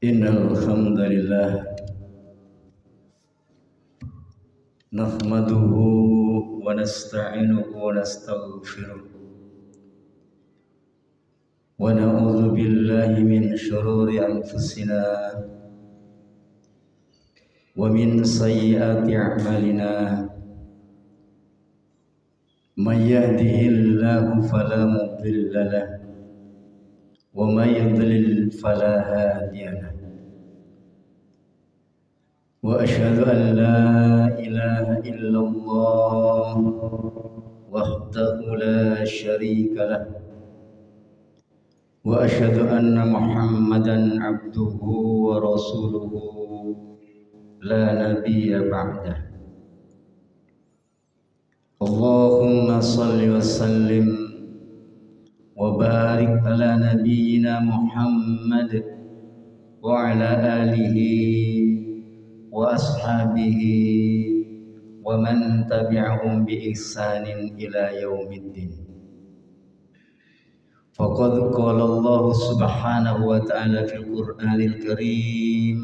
Innal hamdalillah nahmaduhu wa nasta'inuhu wa nastaghfiruh wa na'udzu billahi min shururi anfusina wa min sayyiati a'malina may yahdihillahu fala mudilla lahu wa may yudlil fala hadiya lahu wa asyhadu an la ilaha illallah wahdahu la syarika lahu wa asyhadu anna Muhammadan abduhu wa rasuluhu la nabiyya ba'dah. Allahumma salli wa sallim wa barik ala nabiyyina Muhammad wa ala alihi wa ashabihi wa man tabi'ahum bi ihsanin ila yaumiddin. Faqad qala Allah subhanahu wa ta'ala fil Qur'anil Karim,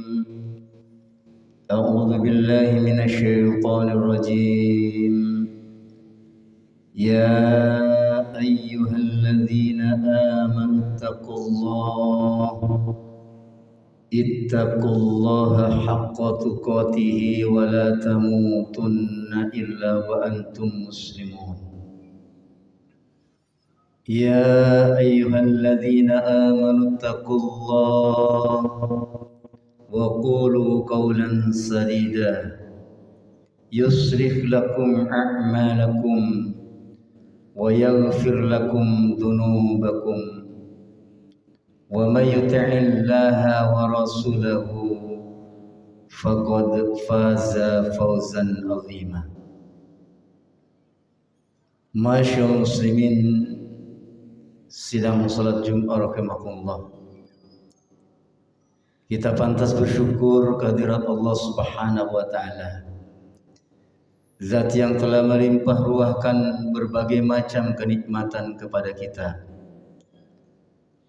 a'udzu billahi minasy syaithanir rajim. Ya ayyuhalladzina amanu ittaqullaha haqqa tuqatih wa la tamutunna illa wa antum muslimun. Ya ayyuhalladzina amanu ittaqullaha wa qulu qawlan sadida yuslih lakum a'malakum wa yaghfir lakum dhunubakum wa may yuti'illaha wa rasulahu faqad faza fawzan 'azima. Masyaallah muslimin sidang salat Jumat rahimakumullah. Kita pantas bersyukur kehadirat Allah Subhanahu wa taala, Zat yang telah melimpah ruahkan berbagai macam kenikmatan kepada kita,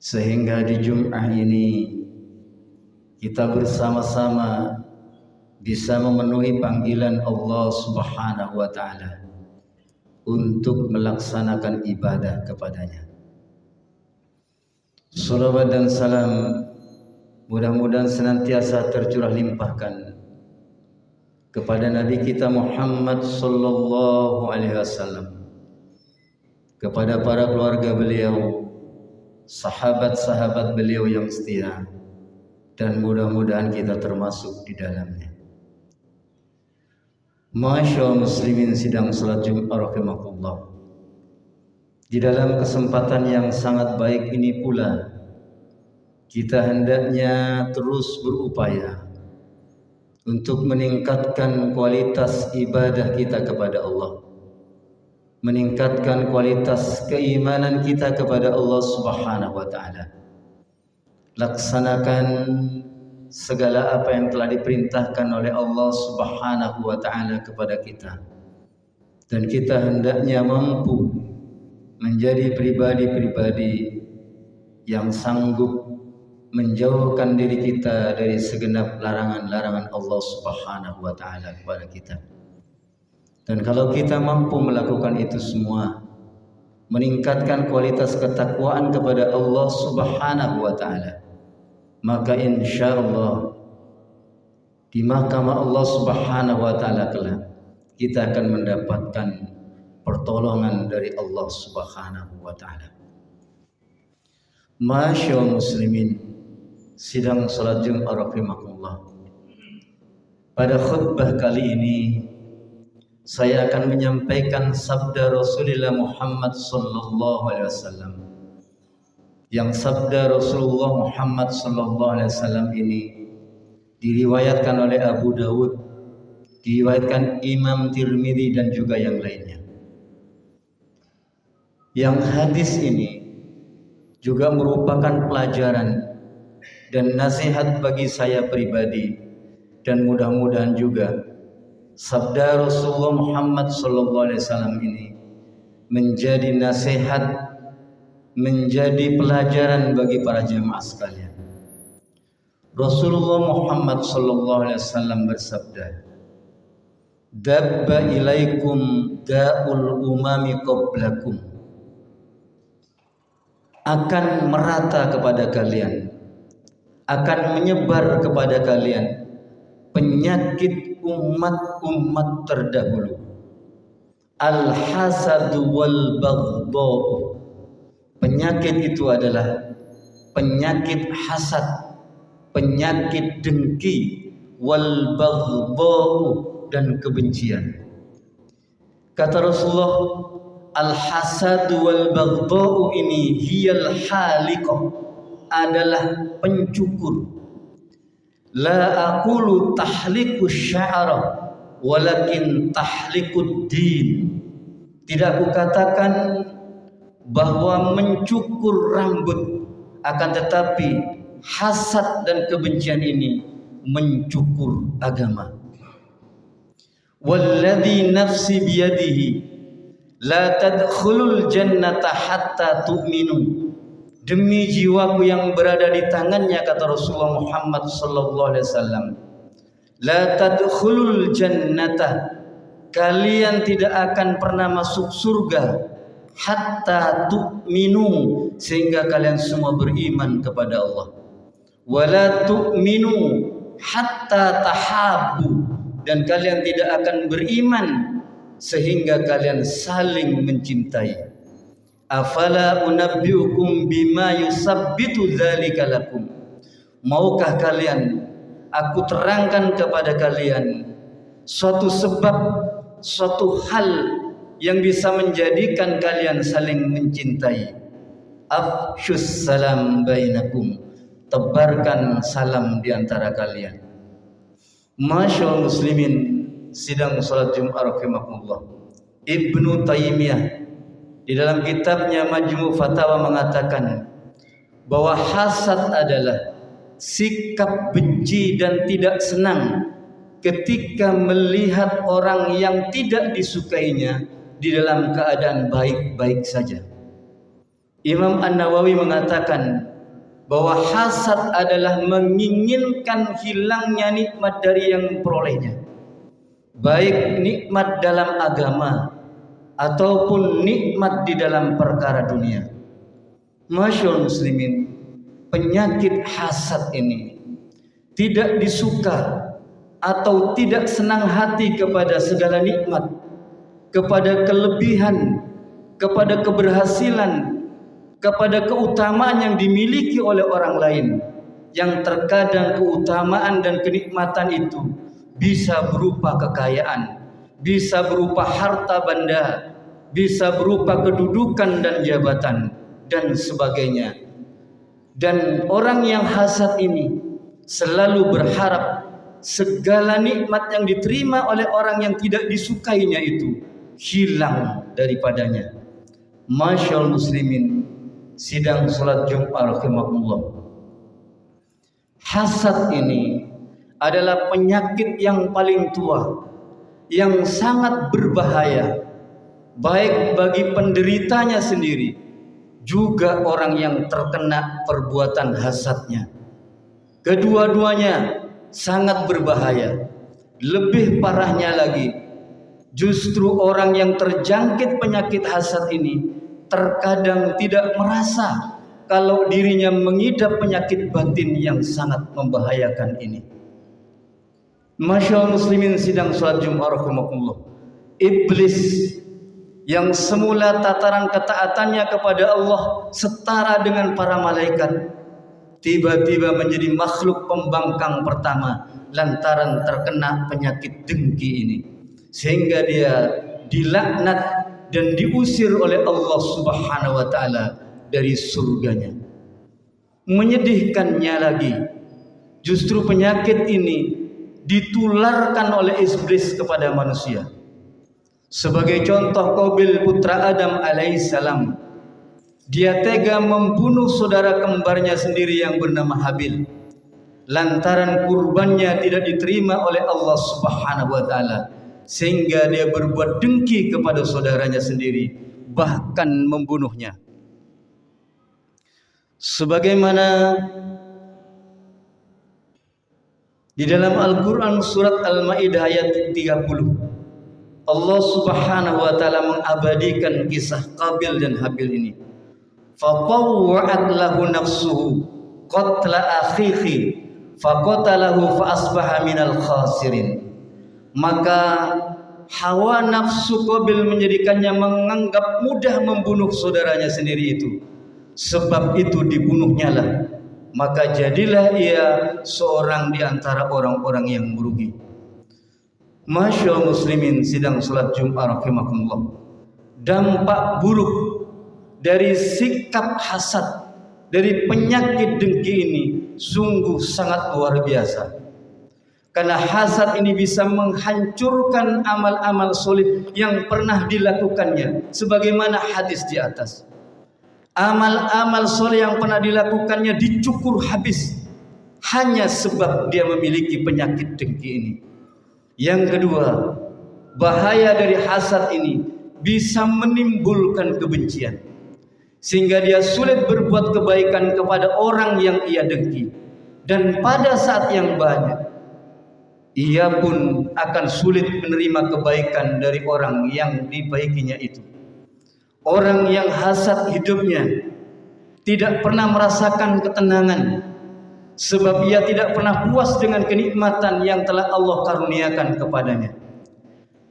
sehingga di Jumat ini kita bersama-sama bisa memenuhi panggilan Allah Subhanahu wa taala untuk melaksanakan ibadah kepadanya. Salawat dan salam mudah-mudahan senantiasa tercurah limpahkan kepada Nabi kita Muhammad sallallahu alaihi wasallam, kepada para keluarga beliau, sahabat-sahabat beliau yang setia, dan mudah-mudahan kita termasuk di dalamnya. Masyaallah muslimin sidang salat Jumat rahimakumullah. Di dalam kesempatan yang sangat baik ini pula kita hendaknya terus berupaya untuk meningkatkan kualitas ibadah kita kepada Allah, meningkatkan kualitas keimanan kita kepada Allah Subhanahu wa taala. Laksanakan segala apa yang telah diperintahkan oleh Allah Subhanahu wa taala kepada kita, dan kita hendaknya mampu menjadi pribadi-pribadi yang sanggup menjauhkan diri kita dari segenap larangan-larangan Allah Subhanahu wa taala kepada kita. Dan kalau kita mampu melakukan itu semua, meningkatkan kualitas ketakwaan kepada Allah Subhanahu wa taala, maka insyaallah di mahkamah Allah Subhanahu wa taala kelak kita akan mendapatkan pertolongan dari Allah Subhanahu wa taala. Masyaallah muslimin sidang salat Jumat rahimakumullah. Pada khutbah kali ini saya akan menyampaikan sabda Rasulullah Muhammad sallallahu alaihi wasallam, yang sabda Rasulullah Muhammad sallallahu alaihi wasallam ini diriwayatkan oleh Abu Dawud, diriwayatkan Imam Tirmidzi dan juga yang lainnya. Yang hadis ini juga merupakan pelajaran dan nasihat bagi saya pribadi, dan mudah-mudahan juga sabda Rasulullah Muhammad SAW ini menjadi nasihat, menjadi pelajaran bagi para jemaah sekalian. Rasulullah Muhammad sallallahu alaihi wasallam bersabda, "Dabba ilaikum da'ul umami qablakum." Akan merata kepada kalian, akan menyebar kepada kalian penyakit umat-umat terdahulu. Al-hasad wal baghdha. Penyakit itu adalah penyakit hasad, penyakit dengki, wal baghdha, dan kebencian. Kata Rasulullah, al-hasad wal baghdha ini hiyal haliqah, adalah pencukur. La aqulu tahliku sya'ra walakin tahlikud din. Tidak aku katakan bahwa mencukur rambut, akan tetapi hasad dan kebencian ini mencukur agama. Walladzi nafsi biyadihi la tadkhulul jannata hatta tu'minu. Demi jiwaku yang berada di tangannya, kata Rasulullah Muhammad sallallahu alaihi wasallam, la tadkhulul jannata, kalian tidak akan pernah masuk surga, hatta tu'minu, sehingga kalian semua beriman kepada Allah. Wala tu'minu hatta tahabbu, dan kalian tidak akan beriman sehingga kalian saling mencintai. Afala unabbiukum bima yusabbitu dzalika lakum. Maukah kalian aku terangkan kepada kalian suatu sebab, suatu hal yang bisa menjadikan kalian saling mencintai. Afshus salam bainakum, tebarkan salam di antara kalian. Masyaallah muslimin, sidang salat Jumat rahimakumullah. Ibnu Taimiyah di dalam kitabnya Majmu' Fatawa mengatakan bahwa hasad adalah sikap benci dan tidak senang ketika melihat orang yang tidak disukainya di dalam keadaan baik-baik saja. Imam An-Nawawi mengatakan bahwa hasad adalah menginginkan hilangnya nikmat dari yang memperolehnya, baik nikmat dalam agama ataupun nikmat di dalam perkara dunia. Masyaallah muslimin, penyakit hasad ini tidak disuka atau tidak senang hati kepada segala nikmat, kepada kelebihan, kepada keberhasilan, kepada keutamaan yang dimiliki oleh orang lain, yang terkadang keutamaan dan kenikmatan itu bisa berupa kekayaan, bisa berupa harta benda, bisa berupa kedudukan dan jabatan dan sebagainya. Dan orang yang hasad ini selalu berharap segala nikmat yang diterima oleh orang yang tidak disukainya itu hilang daripadanya. Masyaallah muslimin, sidang salat Jumat rahimakumullah. Hasad ini adalah penyakit yang paling tua, yang sangat berbahaya, baik bagi penderitanya sendiri, juga orang yang terkena perbuatan hasadnya. Kedua-duanya sangat berbahaya. Lebih parahnya lagi, justru orang yang terjangkit penyakit hasad ini terkadang tidak merasa kalau dirinya mengidap penyakit batin yang sangat membahayakan ini. Masyaallah muslimin, sidang salat Jumat rahimakumullah. Iblis yang semula tataran ketaatannya kepada Allah setara dengan para malaikat, tiba-tiba menjadi makhluk pembangkang pertama lantaran terkena penyakit dengki ini, sehingga dia dilaknat dan diusir oleh Allah Subhanahu wa taala dari surganya. Menyedihkannya lagi, justru penyakit ini ditularkan oleh iblis kepada manusia. Sebagai contoh, Qabil putra Adam alaihissalam, dia tega membunuh saudara kembarnya sendiri yang bernama Habil, lantaran kurbannya tidak diterima oleh Allah Subhanahu wa taala, sehingga dia berbuat dengki kepada saudaranya sendiri, bahkan membunuhnya. Sebagaimana Di dalam Al-Quran surat Al-Ma'idah ayat 30, Allah Subhanahu wa taala mengabadikan kisah Qabil dan Habil ini. Fatawwa'at lahu nafsuhu qatla akhihi faqatalahu fa asbaha minal khasirin. Maka hawa nafsu Qabil menjadikannya menganggap mudah membunuh saudaranya sendiri itu. Sebab itu dibunuhnya lah. Maka jadilah ia seorang di antara orang-orang yang merugi. Masyaallah muslimin sidang salat Jumat rahimakumullah. Dampak buruk dari sikap hasad, dari penyakit dengki ini sungguh sangat luar biasa. Karena hasad ini bisa menghancurkan amal-amal soleh yang pernah dilakukannya, sebagaimana hadis di atas. Amal-amal soleh yang pernah dilakukannya dicukur habis hanya sebab dia memiliki penyakit dengki ini. Yang kedua, bahaya dari hasad ini bisa menimbulkan kebencian, sehingga dia sulit berbuat kebaikan kepada orang yang ia dengki. Dan pada saat yang banyak, ia pun akan sulit menerima kebaikan dari orang yang dibaikinya itu. Orang yang hasad hidupnya tidak pernah merasakan ketenangan, sebab ia tidak pernah puas dengan kenikmatan yang telah Allah karuniakan kepadanya.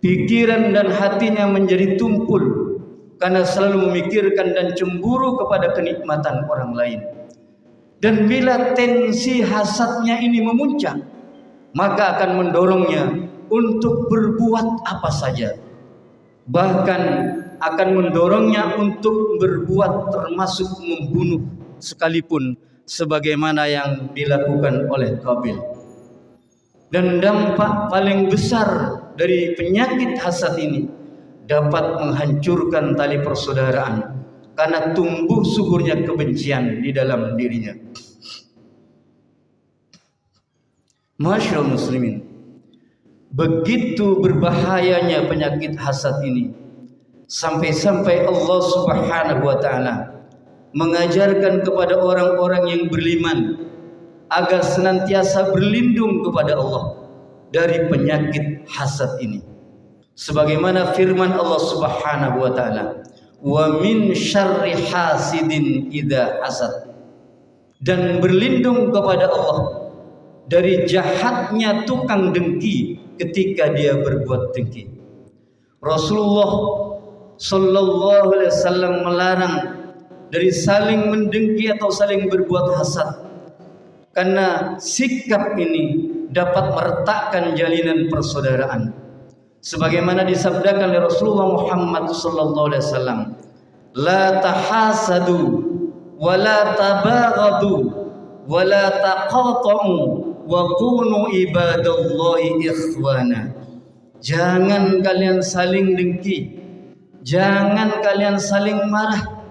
Pikiran dan hatinya menjadi tumpul karena selalu memikirkan dan cemburu kepada kenikmatan orang lain. Dan bila tensi hasadnya ini memuncak, maka akan mendorongnya untuk berbuat apa saja. Bahkan akan mendorongnya untuk berbuat termasuk membunuh sekalipun, sebagaimana yang dilakukan oleh Qabil. Dan dampak paling besar dari penyakit hasad ini dapat menghancurkan tali persaudaraan karena tumbuh suburnya kebencian di dalam dirinya. Masyaallah muslimin, begitu berbahayanya penyakit hasad ini, sampai-sampai Allah Subhanahu wa taala mengajarkan kepada orang-orang yang beriman agar senantiasa berlindung kepada Allah dari penyakit hasad ini. Sebagaimana firman Allah Subhanahu wa taala, "Wa min syarri hasidin idza hasad." Dan berlindung kepada Allah dari jahatnya tukang dengki ketika dia berbuat dengki. Rasulullah sallallahu alaihi wasallam melarang dari saling mendengki atau saling berbuat hasad, karena sikap ini dapat meretakkan jalinan persaudaraan. Sebagaimana disabdakan oleh Rasulullah Muhammad sallallahu alaihi wasallam, "La tahasadu wa la tabaghadu wa la taqata'u wa kunu ibadallahi ikhwana." Jangan kalian saling dengki, jangan kalian saling marah,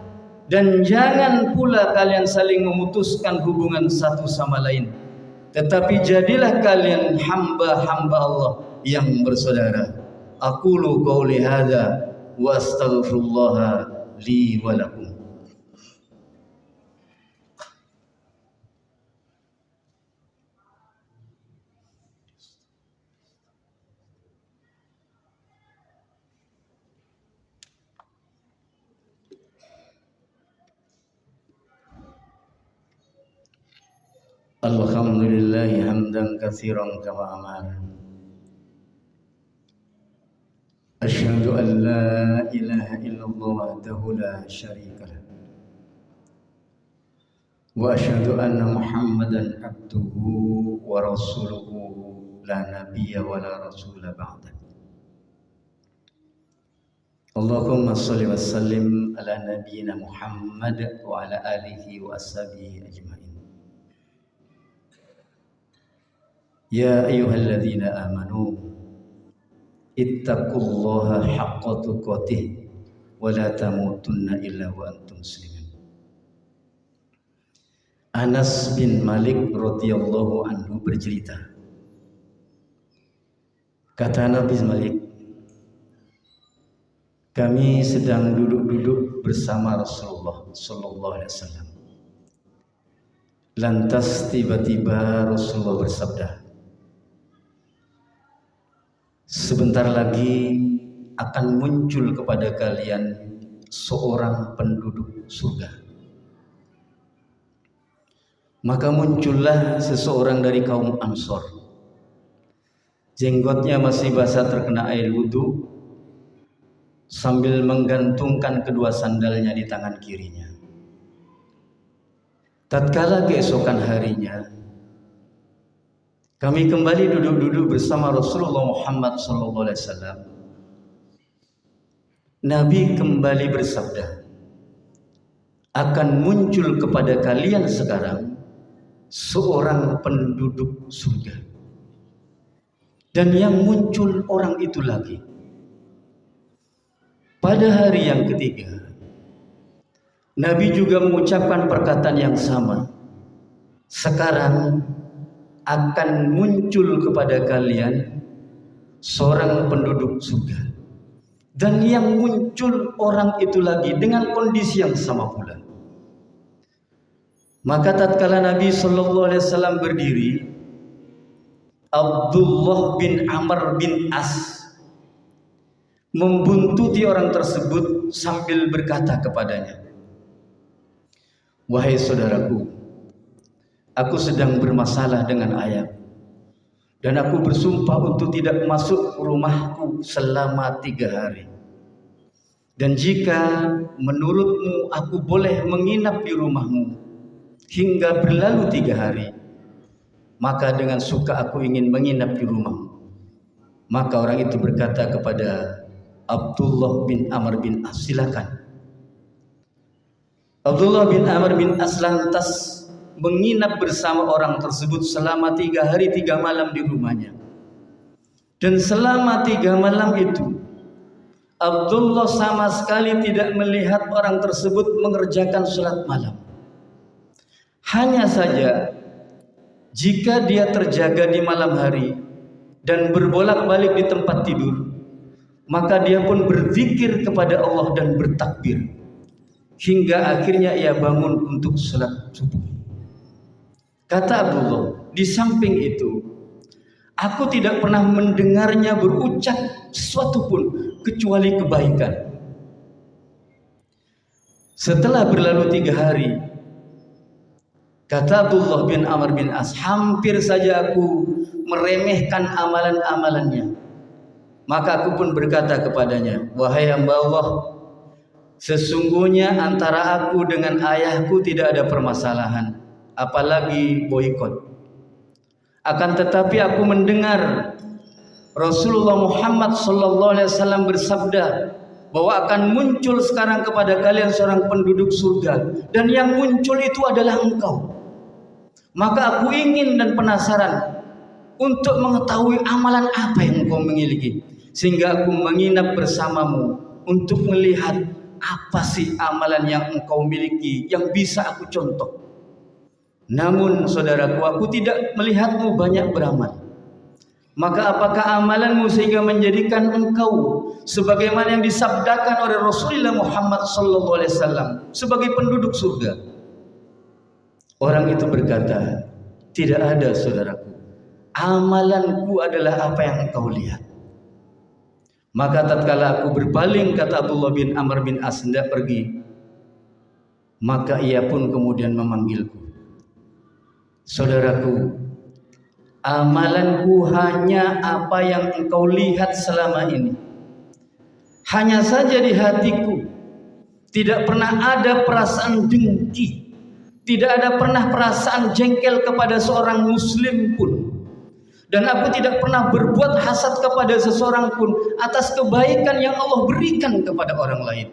dan jangan pula kalian saling memutuskan hubungan satu sama lain. Tetapi jadilah kalian hamba-hamba Allah yang bersaudara. Aqulu qauli hadza wa astaghfirullah li wa lakum. Alhamdulillahi hamdan katsiran kama amara. Asyhadu an la ilaha illallah wahdahu la syarika lah. Wa asyhadu anna Muhammadan abduhu wa rasuluhu la nabiyya wa la rasula ba'da. Allahumma shalli wa sallim ala nabiyyina Muhammad wa ala alihi wa ashabihi ajma'in. Ya ayyuhalladzina amanu ittaqullaha haqqa tuqatih wa la tamutunna illa wa antum muslimun. Anas bin Malik radhiyallahu anhu bercerita, kata Nabi Malik, kami sedang duduk-duduk bersama Rasulullah sallallahu alaihi wasallam. Lantas tiba-tiba Rasulullah bersabda, sebentar lagi akan muncul kepada kalian seorang penduduk surga. Maka muncullah seseorang dari kaum Ansor. Jenggotnya masih basah terkena air wudhu, sambil menggantungkan kedua sandalnya di tangan kirinya. Tatkala keesokan harinya, kami kembali duduk-duduk bersama Rasulullah Muhammad SAW. Nabi kembali bersabda, akan muncul kepada kalian sekarang seorang penduduk surga. Dan yang muncul orang itu lagi. Pada hari yang ketiga, Nabi juga mengucapkan perkataan yang sama. Sekarang akan muncul kepada kalian seorang penduduk surga. Dan yang muncul orang itu lagi dengan kondisi yang sama pula. Maka tatkala Nabi SAW berdiri, Abdullah bin Amr bin As membuntuti orang tersebut sambil berkata kepadanya, wahai saudaraku, aku sedang bermasalah dengan ayahku, dan aku bersumpah untuk tidak masuk rumahku selama 3 hari. Dan jika menurutmu aku boleh menginap di rumahmu hingga berlalu 3 hari, maka dengan suka aku ingin menginap di rumahmu. Maka orang itu berkata kepada Abdullah bin Amr bin As, silakan. Abdullah bin Amr bin As lantas menginap bersama orang tersebut selama 3 hari 3 malam di rumahnya. Dan selama 3 malam itu Abdullah sama sekali tidak melihat orang tersebut mengerjakan sholat malam. Hanya saja jika dia terjaga di malam hari dan berbolak-balik di tempat tidur, maka dia pun berzikir kepada Allah dan bertakbir hingga akhirnya ia bangun untuk sholat subuh. Kata Abdullah, di samping itu aku tidak pernah mendengarnya berucap sesuatu pun kecuali kebaikan. Setelah berlalu 3 hari, kata Abdullah bin Amr bin As, hampir saja aku meremehkan amalan-amalannya. Maka aku pun berkata kepadanya, wahai hamba Allah, sesungguhnya antara aku dengan ayahku tidak ada permasalahan, apalagi boikot. Akan tetapi aku mendengar Rasulullah Muhammad SAW bersabda bahwa akan muncul sekarang kepada kalian seorang penduduk surga, dan yang muncul itu adalah engkau. Maka aku ingin dan penasaran untuk mengetahui amalan apa yang engkau memiliki, sehingga aku menginap bersamamu untuk melihat apa sih amalan yang engkau miliki yang bisa aku contoh. Namun saudaraku, aku tidak melihatmu banyak beramal. Maka apakah amalanmu sehingga menjadikan engkau sebagaimana yang disabdakan oleh Rasulullah Muhammad SAW sebagai penduduk surga? Orang itu berkata, tidak ada saudaraku, amalanku adalah apa yang engkau lihat. Maka tatkala aku berpaling, kata Abdullah bin Amr bin As, hendak pergi, maka ia pun kemudian memanggilku, saudaraku, amalanku hanya apa yang engkau lihat selama ini. Hanya saja di hatiku tidak pernah ada perasaan dengki, tidak ada pernah perasaan jengkel kepada seorang muslim pun, dan aku tidak pernah berbuat hasad kepada seseorang pun atas kebaikan yang Allah berikan kepada orang lain.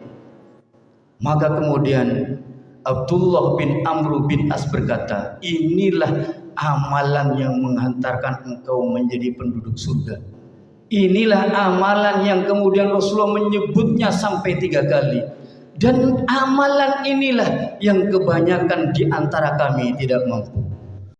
Maka kemudian Abdullah bin Amr bin As berkata, inilah amalan yang menghantarkan engkau menjadi penduduk surga. Inilah amalan yang kemudian Rasulullah menyebutnya sampai 3 kali. Dan amalan inilah yang kebanyakan di antara kami tidak mampu.